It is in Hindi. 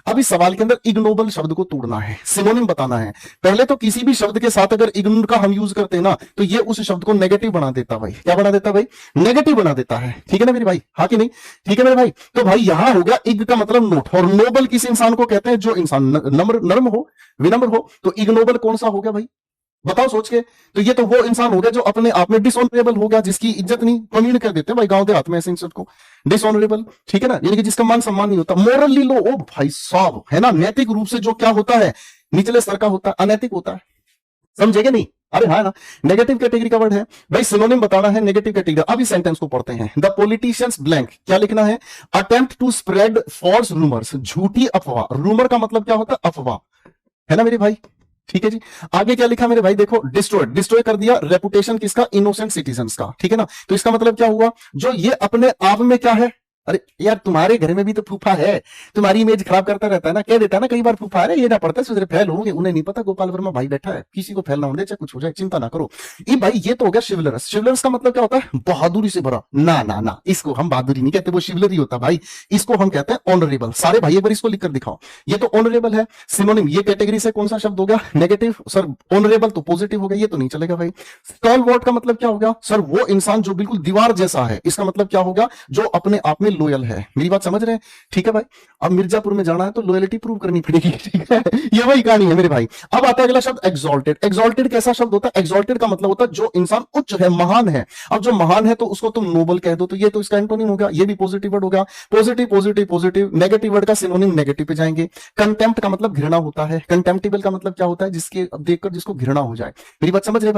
अब इस सवाल के अंदर इग्नोबल शब्द को तोड़ना है, सिनोनिम बताना है। पहले तो किसी भी शब्द के साथ अगर इग्नोर का हम यूज करते हैं ना, तो ये उस शब्द को नेगेटिव बना देता भाई। क्या बना देता भाई? नेगेटिव बना देता है। ठीक है ना मेरे भाई, हाँ कि नहीं? ठीक है मेरे भाई। तो भाई यहां हो गया इग का मतलब नोट, और नोबल किस इंसान को कहते हैं? जो इंसान नर्म हो, विनम्र हो। तो इग्नोबल कौन सा हो गया भाई? बताओ सोच के। तो ये तो वो इंसान हो गया जो अपने आप में डिसऑनरेबल हो गया, जिसकी इज्जत नहीं, कमीन कर देते हैं भाई गांव देहात में ऐसे इंसान को, डिसऑनरेबल। ठीक है ना, यानी कि जिसका मान सम्मान नहीं होता। मोरली लो, ओ भाई साहब, है ना, नैतिक रूप से जो क्या होता है, निचले स्तर का होता है, अनैतिक होता है। समझेगा नहीं? अरे हाँ ना, नेगेटिव कैटेगरी का वर्ड है भाई, सिनोनिम बताना है नेगेटिव कैटेगरी। अब इस सेंटेंस को पढ़ते हैं। द पॉलिटिशियंस ब्लैंक, क्या लिखना है? Attempt to spread false rumours, झूठी अफवाह। रूमर का मतलब क्या होता है? अफवाह, है ना मेरे भाई? ठीक है जी। आगे क्या लिखा मेरे भाई? देखो, डिस्ट्रॉय, डिस्ट्रॉय कर दिया रेपुटेशन किसका? इनोसेंट सिटीजन्स का। ठीक है ना, तो इसका मतलब क्या हुआ? जो ये अपने आप में क्या है? अरे यार, तुम्हारे घर में भी तो फूफा है, तुम्हारी इमेज खराब करता रहता है ना, कह देता है ना कई बार, फूफा है ये ना पड़ता है, फेल होंगे, उन्हें नहीं पता गोपाल वर्मा भाई बैठा है, किसी को फेल ना होने, चाहे कुछ हो जाए, चिंता ना करो। ये भाई ये तो हो गया शिवलरस। शिवलरस का मतलब क्या होता है? बहादुरी से भरा। ना ना ना, इसको हम बहादुरी नहीं कहते, वो शिवलरी होता भाई। इसको हम कहते हैं ऑनरेबल। सारे भाई एक बार इसको लिखकर दिखाओ, ये तो ऑनरेबल है। सिनोनिम, ये कैटेगरी से कौन सा शब्द हो गया? नेगेटिव। सर ऑनरेबल तो पॉजिटिव हो गया, ये तो नहीं चलेगा भाई। स्टॉलवर्ट का मतलब क्या हो गया? सर वो इंसान जो बिल्कुल दीवार जैसा है, इसका मतलब क्या होगा? जो अपने आप में लॉयल है। मेरी बात समझ रहे हैं? ठीक है भाई। अब मिर्जापुर में जाना है तो लॉयल्टी प्रूव करनी पड़ेगी। ठीक है, ये वही कहानी है मेरे भाई। अब आता है अगला शब्द, एक्सॉल्टेड। एक्सॉल्टेड कैसा शब्द होता है? एक्सॉल्टेड का मतलब होता है जो इंसान उच्च है, महान है। अब जो महान है तो उसको तुम नोबल कह दो, तो ये तो इसका एंटोनिम हो गया, ये भी पॉजिटिव वर्ड हो गया। Positive positive positive, negative word का सिनोनिम नेगेटिव पे जाएंगे। कंटेम्प्ट का मतलब घृणा होता है। कंटेम्प्टेबल का मतलब क्या होता है? जिसके देखकर जिसको घृणा हो जाए। मेरी बात समझ रहे हैं?